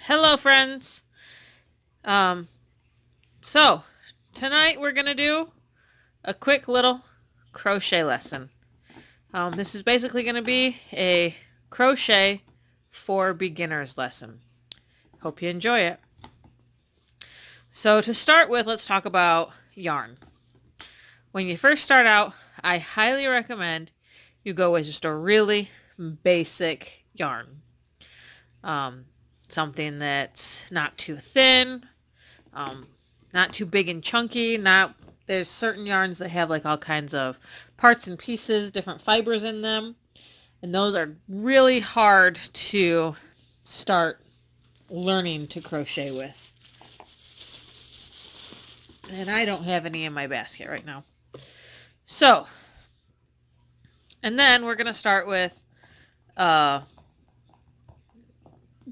Hello, friends. Um, so tonight we're gonna do a quick little crochet lesson. This is basically gonna be a crochet for beginners lesson. Hope you enjoy it. So to start with, let's talk about yarn. When you first start out, I highly recommend you go with just a really basic yarn. Um, Something that's not too thin, um, not too big and chunky. Not There's certain yarns that have like all kinds of parts and pieces, different fibers in them, and those are really hard to start learning to crochet with. And I don't have any in my basket right now. So, and then we're gonna start with a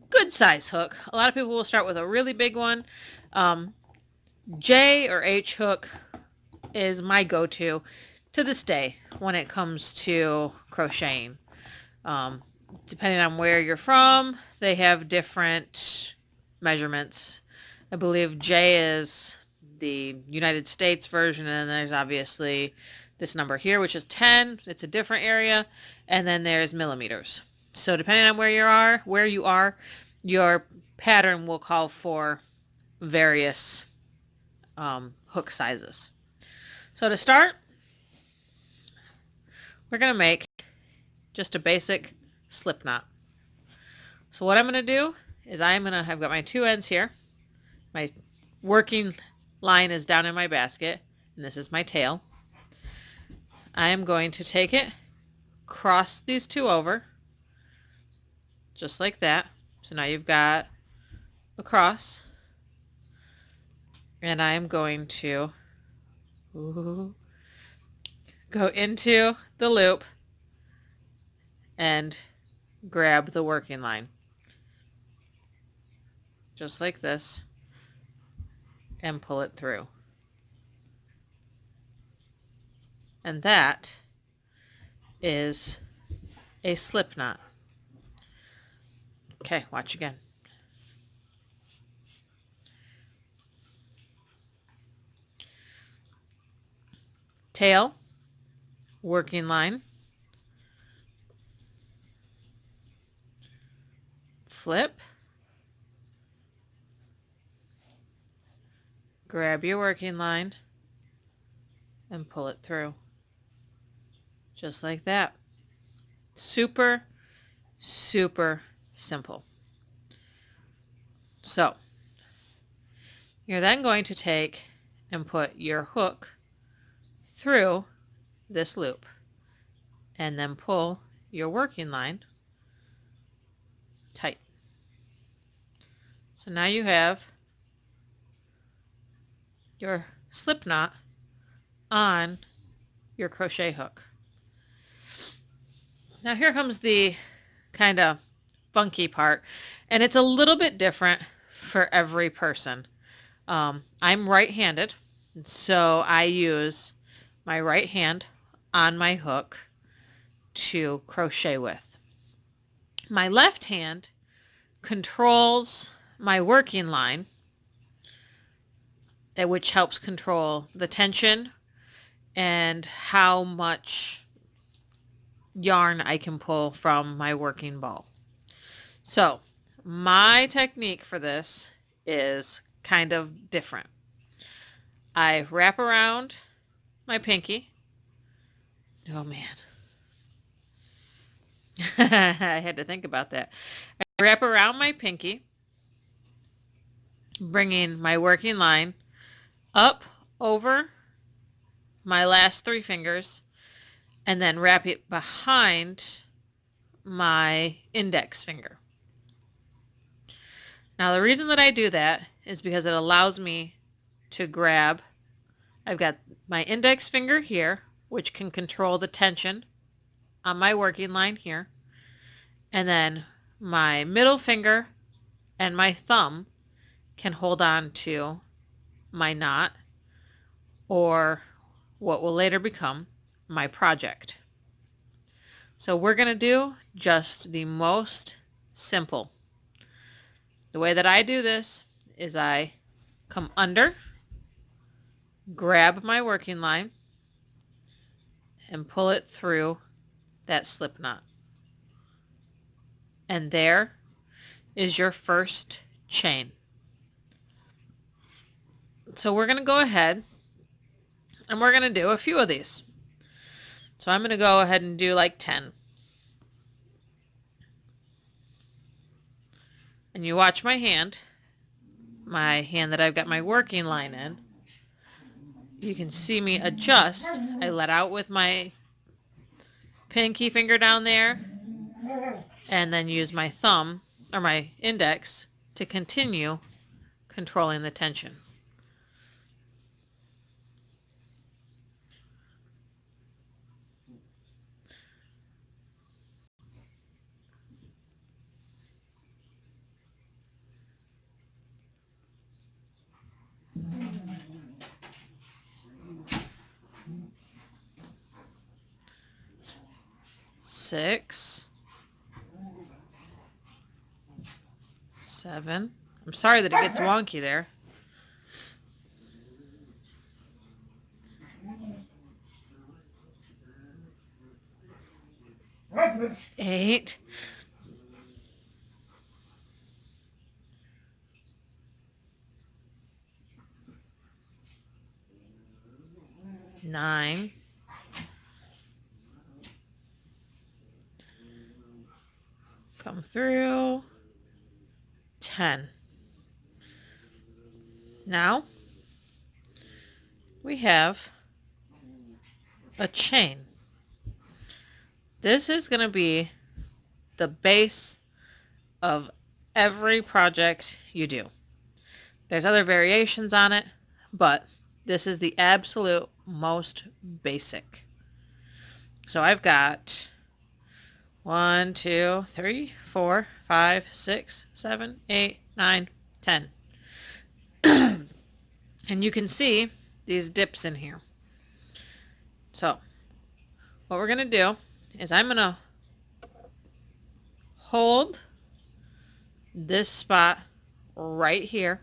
good size hook. A lot of people will start with a really big one. Um, J or H hook is my go-to to this day when it comes to crocheting. Um, Depending on where you're from, they have different measurements. I believe J is the United States version, and then there's obviously this number here, which is 10. It's a different area, and then there's millimeters. So depending on where you are, your pattern will call for various hook sizes. So to start, we're going to make just a basic slip knot. So what I'm going to do is I've got my two ends here. My working line is down in my basket, and this is my tail. I am going to take it, cross these two over, just like that. So now you've got a cross, and I am going to go into the loop and grab the working line, just like this, and pull it through. And that is a slip knot. Okay, watch again. Tail, working line, flip, grab your working line, and pull it through. Just like that. Super, super simple. So, you're then going to take and put your hook through this loop and then pull your working line tight. So now you have your slip knot on your crochet hook. Now here comes the kind of funky part, and it's a little bit different for every person. I'm right-handed, so I use my right hand on my hook to crochet with. My left hand controls my working line, which helps control the tension and how much yarn I can pull from my working ball. So my technique for this is kind of different. I wrap around my pinky. Oh man. I had to think about that. I wrap around my pinky, bringing my working line up over my last three fingers, and then wrap it behind my index finger. Now the reason that I do that is because it allows me to grab, I've got my index finger here, which can control the tension on my working line here, and then my middle finger and my thumb can hold on to my knot, or what will later become my project. So we're going to do just the most simple. The way that I do this is I come under, grab my working line, and pull it through that slip knot. And there is your first chain. So we're going to go ahead and we're going to do a few of these. So I'm going to go ahead and do like 10. And you watch my hand that I've got my working line in. You can see me adjust. I let out with my pinky finger down there and then use my thumb or my index to continue controlling the tension. Six, 7. I'm sorry that it gets wonky there. 8. 9. Come through. 10. Now we have a chain. This is going to be the base of every project you do. There's other variations on it, but this is the absolute most basic. So I've got 1, 2, 3, 4, 5, 6, 7, 8, 9, 10. And you can see these dips in here. So what we're going to do is I'm going to hold this spot right here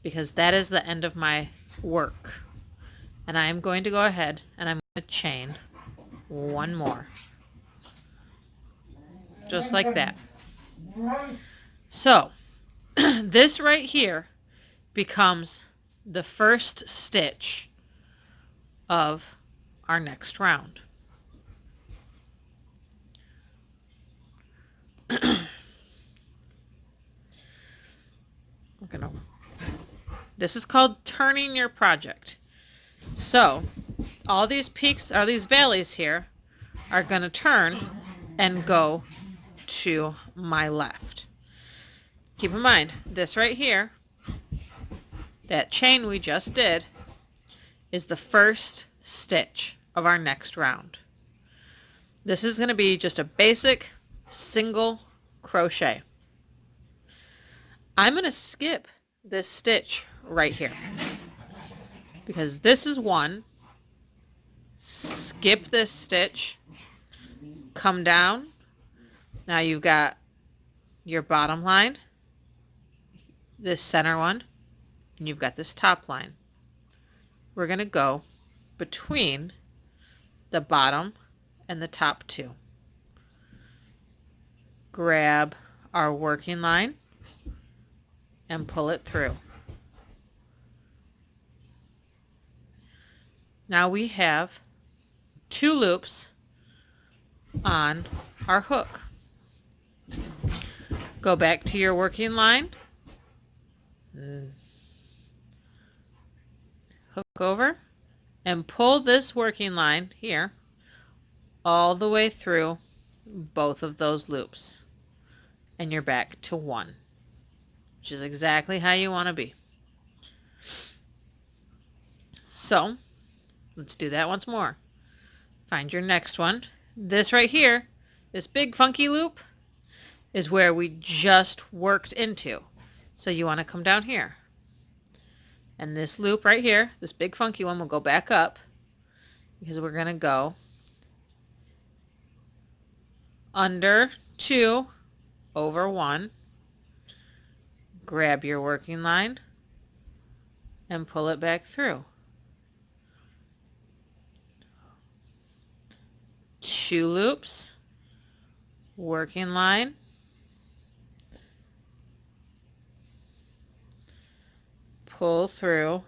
because that is the end of my work. And I am going to go ahead and I'm going to chain one more. Just like that. So this right here becomes the first stitch of our next round. This is called turning your project. So all these peaks or these valleys here are going to turn and go to my left. Keep in mind, this right here, that chain we just did, is the first stitch of our next round. This is going to be just a basic single crochet. I'm going to skip this stitch right here because this is one. Skip this stitch, come down. Now you've got your bottom line, this center one, and you've got this top line. We're going to go between the bottom and the top two. Grab our working line and pull it through. Now we have 2 loops on our hook. Go back to your working line, hook over, and pull this working line here all the way through both of those loops, and you're back to 1, which is exactly how you want to be. So let's do that once more. Find your next one. This right here, this big funky loop, is where we just worked into. So you want to come down here. And this loop right here, this big funky one, will go back up because we're going to go under 2 over 1 grab your working line and pull it back through. 2 loops, working line, pull through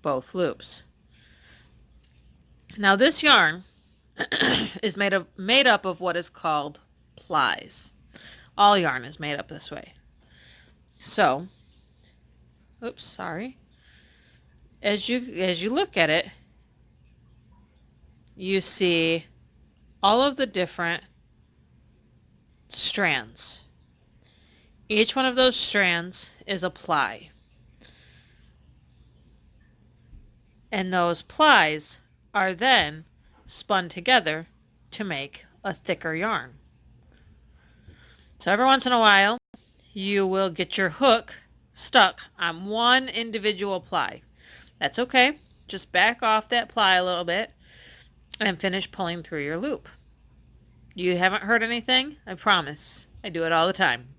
both loops. Now this yarn is made up of what is called plies. All yarn is made up this way. So, oops, sorry. As you look at it, you see all of the different strands. Each one of those strands is a ply. And those plies are then spun together to make a thicker yarn. So every once in a while, you will get your hook stuck on one individual ply. That's okay. Just back off that ply a little bit and finish pulling through your loop. You haven't heard anything? I promise. I do it all the time.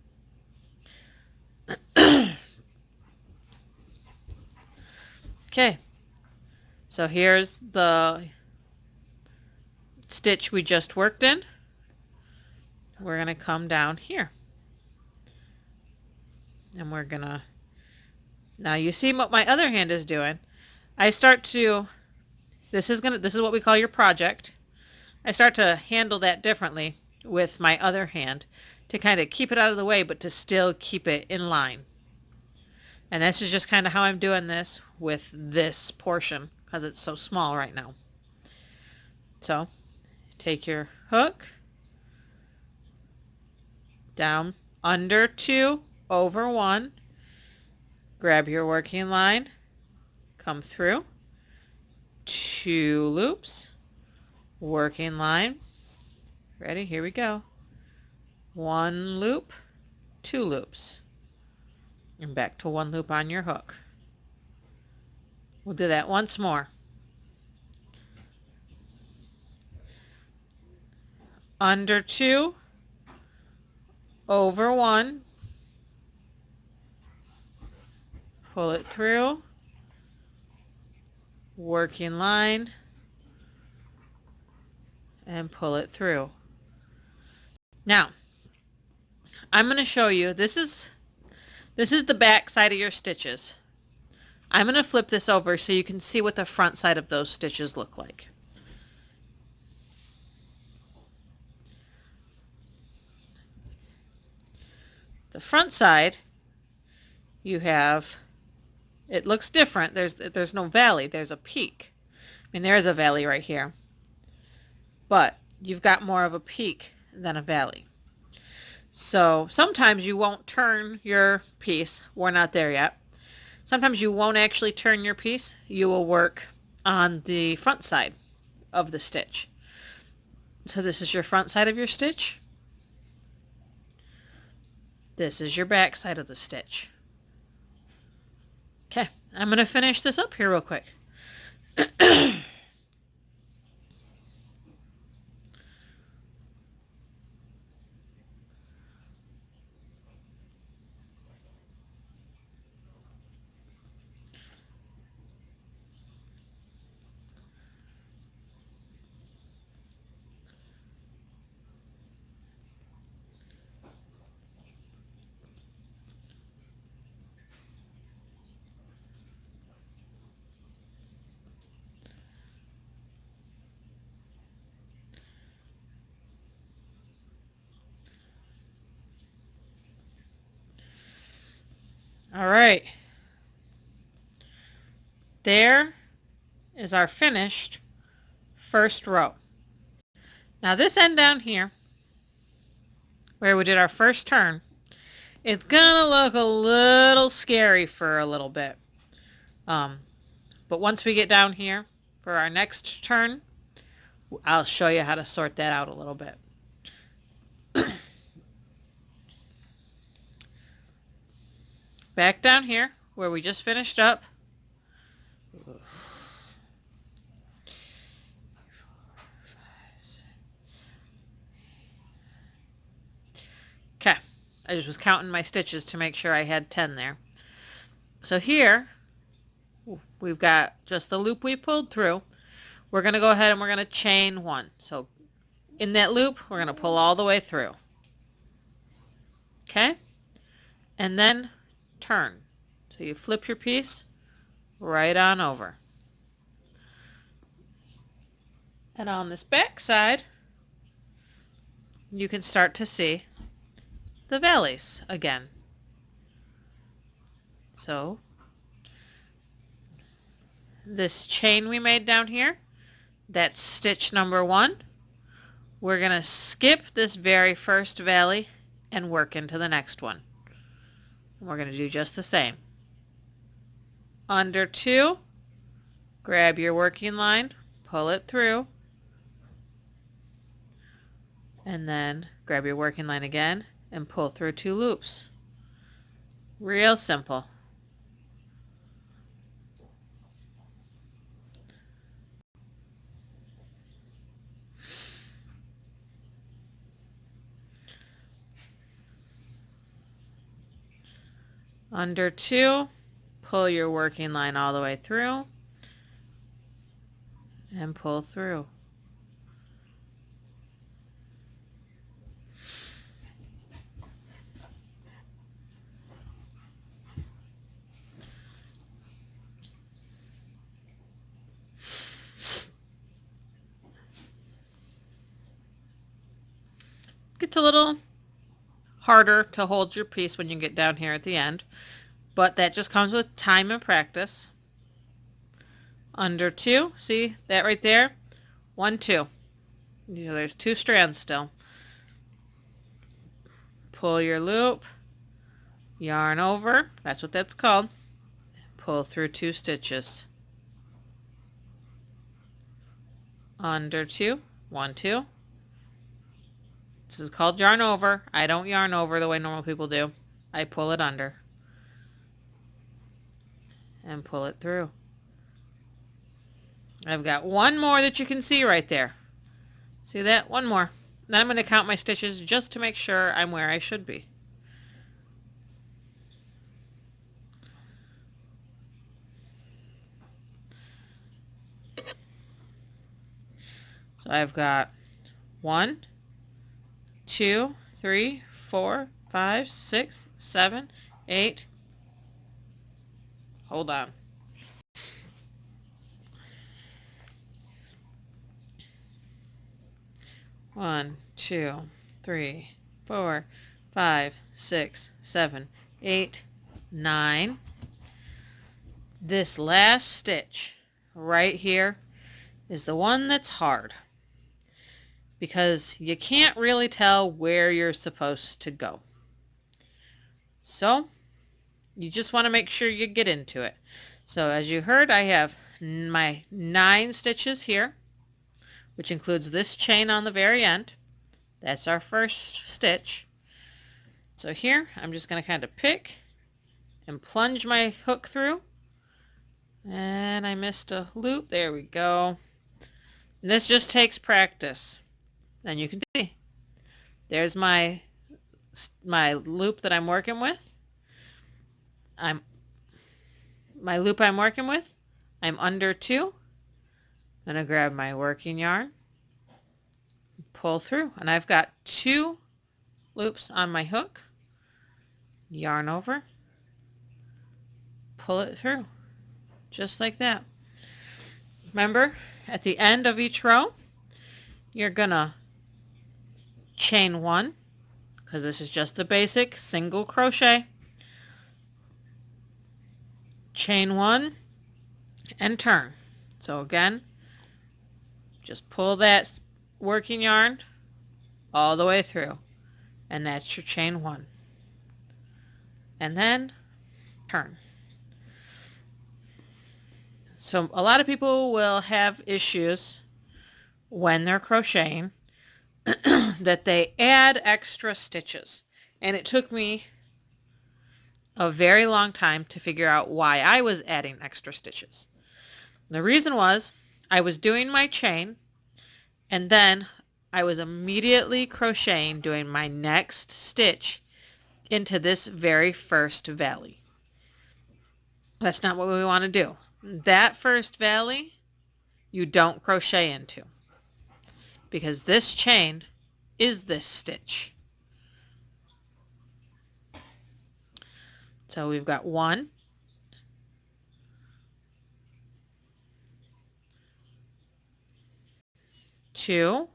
Okay. So here's the stitch we just worked in. We're going to come down here. And we're going to, now you see what my other hand is doing. I start to, this is what we call your project. I start to handle that differently with my other hand to kind of keep it out of the way, but to still keep it in line. And this is just kind of how I'm doing this with this portion because it's so small right now. So take your hook down under 2, over 1, grab your working line, come through, 2 loops, working line, ready, here we go, 1 loop, 2 loops, and back to 1 loop on your hook. We'll do that once more. Under 2, over 1, pull it through, working line, and pull it through. Now, I'm going to show you, this is the back side of your stitches. I'm going to flip this over so you can see what the front side of those stitches look like. The front side, you have, it looks different. There's no valley, there's a peak. I mean, there is a valley right here, but you've got more of a peak than a valley. So sometimes you won't turn your piece. We're not there yet. Sometimes you won't actually turn your piece. You will work on the front side of the stitch. So this is your front side of your stitch. This is your back side of the stitch. Okay, I'm going to finish this up here real quick. All right. There is our finished first row. Now this end down here, where we did our first turn, it's gonna look a little scary for a little bit. But once we get down here for our next turn, I'll show you how to sort that out a little bit. Back down here where we just finished up. I just was counting my stitches to make sure I had 10 there. So here we've got just the loop we pulled through. We're going to go ahead and we're going to chain 1. So in that loop, we're going to pull all the way through. Okay? And then turn. So you flip your piece right on over. And on this back side, you can start to see the valleys again. So this chain we made down here, that's stitch number 1. We're going to skip this very first valley and work into the next one. We're going to do just the same. Under 2, grab your working line, pull it through, and then grab your working line again and pull through 2 loops. Real simple. Under 2, pull your working line all the way through and pull through. Gets a little harder to hold your piece when you get down here at the end, but that just comes with time and practice. Under 2, see that right there? 1, 2. There's 2 strands still. Pull your loop, yarn over, that's what that's called. Pull through 2 stitches. Under 2, 1, 2. This is called yarn over. I don't yarn over the way normal people do. I pull it under and pull it through. I've got 1 more that you can see right there. See that? 1 more. Then I'm going to count my stitches just to make sure I'm where I should be. So I've got 1, 2, 3, 4, 5, 6, 7, 8. Hold on. 1, 2, 3, 4, 5, 6, 7, 8, 9. This last stitch right here is the one that's hard, because you can't really tell where you're supposed to go. So you just want to make sure you get into it. So as you heard, I have my 9 stitches here, which includes this chain on the very end. That's our first stitch. So here I'm just going to kind of pick and plunge my hook through, and I missed a loop. There we go. And this just takes practice. And you can see there's my loop that I'm working with. I'm under 2. I'm going to grab my working yarn, pull through, and I've got 2 loops on my hook. Yarn over, pull it through, just like that. Remember, at the end of each row, you're going to chain 1, because this is just the basic single crochet. Chain 1 and turn. So again, just pull that working yarn all the way through, and that's your chain 1. And then turn. So a lot of people will have issues when they're crocheting that they add extra stitches. And it took me a very long time to figure out why I was adding extra stitches. The reason was I was doing my chain, and then I was immediately crocheting, doing my next stitch into this very first valley. That's not what we want to do. That first valley, you don't crochet into, because this chain is this stitch. So we've got 1, 2,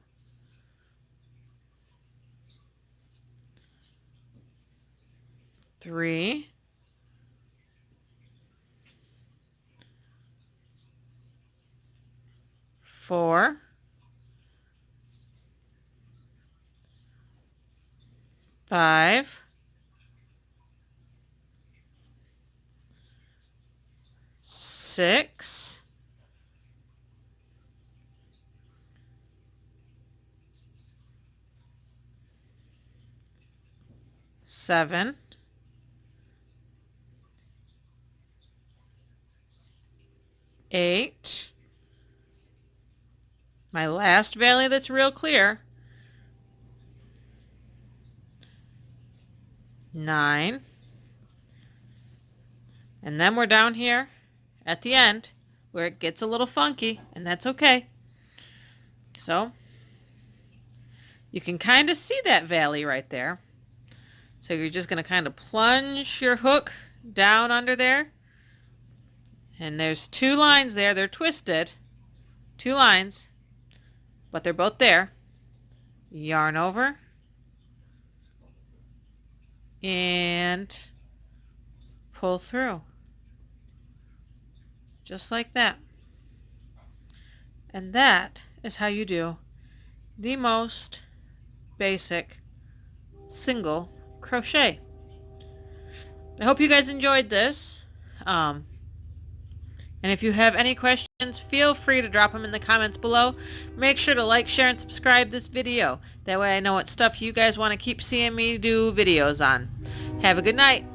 3, 4, 5, 6, 7, 8. My last valley that's real clear. 9. And then we're down here at the end where it gets a little funky, and that's okay. So you can kind of see that valley right there. So you're just going to kind of plunge your hook down under there. And there's 2 lines there. They're twisted. 2 lines. But they're both there. Yarn over. And pull through. Just like that. And that is how you do the most basic single crochet. I hope you guys enjoyed this. And if you have any questions, feel free to drop them in the comments below. Make sure to like, share, and subscribe this video. That way I know what stuff you guys want to keep seeing me do videos on. Have a good night.